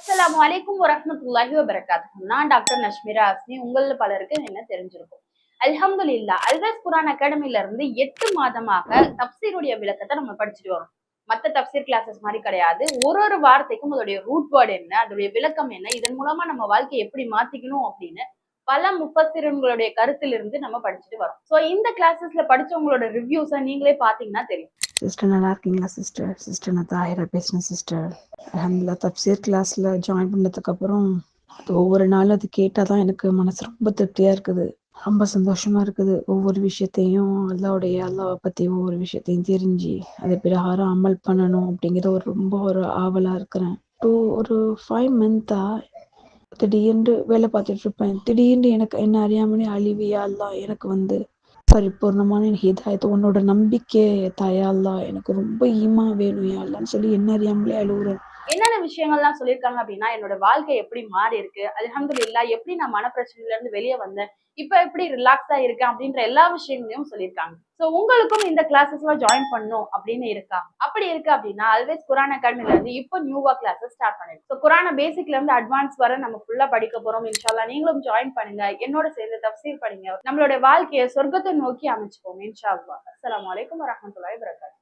அஸ்ஸலாமு அலைக்கும் வரஹ்மத்துல்லாஹி வபரகாத்துஹு. நான் டாக்டர் நஷ்மிரா அஸ்மி. உங்கள பலருக்கு என்ன தெரிஞ்சிருக்கும். அல்ஹம்துலில்லாஹ். அல்வேஸ் குர்ஆன் அகாடமில இருந்து 8 மாதமாக தப்சீருடைய விளக்கத்தை நம்ம படிச்சுட்டு வரோம். மத்த தப்சீர் கிளாஸஸ் மாதிரி கிடையாது. ஒரு வார்த்தைக்கும் அதோடைய ரூட் வேர்ட் என்ன, அதோடைய விளக்கம் என்ன, இதன் மூலமா நம்ம வாழ்க்கையை எப்படி மாத்திக்கணும் அப்படின்னு பல முஃபஸ்ஸிரீன்களுடைய கருத்திலிருந்து நம்ம படிச்சுட்டு வரோம். சோ இந்த கிளாஸஸ்ல படிச்சவங்களோட ரிவ்யூஸை நீங்களே பாத்தீங்கன்னா தெரியும். சிஸ்டர் நல்லா இருக்கீங்களா சிஸ்டர்? சிஸ்டர் நான் தாஹிரா பேசுகிறேன் சிஸ்டர். அல்ஹம்துலில்லாஹ் தப்சீர் கிளாஸில் ஜாயின் பண்ணதுக்கப்புறம் அது ஒவ்வொரு நாளும் அது கேட்டால் தான் எனக்கு மனசு ரொம்ப திருப்தியாக இருக்குது, ரொம்ப சந்தோஷமாக இருக்குது. ஒவ்வொரு விஷயத்தையும் அல்லாவை பற்றி ஒவ்வொரு விஷயத்தையும் தெரிஞ்சு அதை பிரகாரம் அமல் பண்ணணும் அப்படிங்கிற ரொம்ப ஆவலாக இருக்கிறேன். ஒரு 5 மந்த்தாக திடீர்னு வேலை பார்த்துட்டு இருப்பேன். திடீர்னு எனக்கு என்ன அறியாமலே அழிவியா எல்லாம் எனக்கு பரிபூர்ணமான ஹிதாயத், உன்னோட நம்பிக்கை தாயா அல்லா, எனக்கு ரொம்ப ஈமா வேணும் யா அல்லான்னு சொல்லி என்ன அறியாமலே அழுகுறேன். என்னென்ன விஷயங்கள்லாம் சொல்லியிருக்காங்க அப்படின்னா, என்னோட வாழ்க்கை எப்படி மாறி இருக்கு, அல்ஹம்துலில்லாஹ் எப்படி நான் மனப்பிரச்சனையில இருந்து வெளியே வந்தேன், இப்ப எப்படி ரிலாக்ஸா இருக்கேன் அப்படின்ற எல்லா விஷயங்களையும் சொல்லியிருக்காங்க. சோ உங்களுக்கும் இந்த கிளாஸஸ்ல ஜாயின் பண்ணணும் அப்படின்னு இருக்கா? அப்படி இருக்கு அப்படின்னா ஆல்வேஸ் குர்ஆன் அகாடமில இருந்து இப்போ நியூவா கிளாஸஸ் ஸ்டார்ட் பண்ணிருக்கு. சோ குர்ஆன பேசிக்ல இருந்து அட்வான்ஸ் வரை நம்ம ஃபுல்லா படிக்க போறோம். இன்ஷால்லா நீங்களும் ஜாயின் பண்ணுங்க, என்னோட சேர்ந்து தஃப்சீர் படிங்க, நம்மளுடைய வாழ்க்கையை சொர்க்கத்தை நோக்கி அமைச்சுப்போம் இன்ஷா அல்லாஹ். அஸ்ஸலாமு அலைக்கும் வரஹ்மத்துல்லாஹி வபரகாத்துஹு.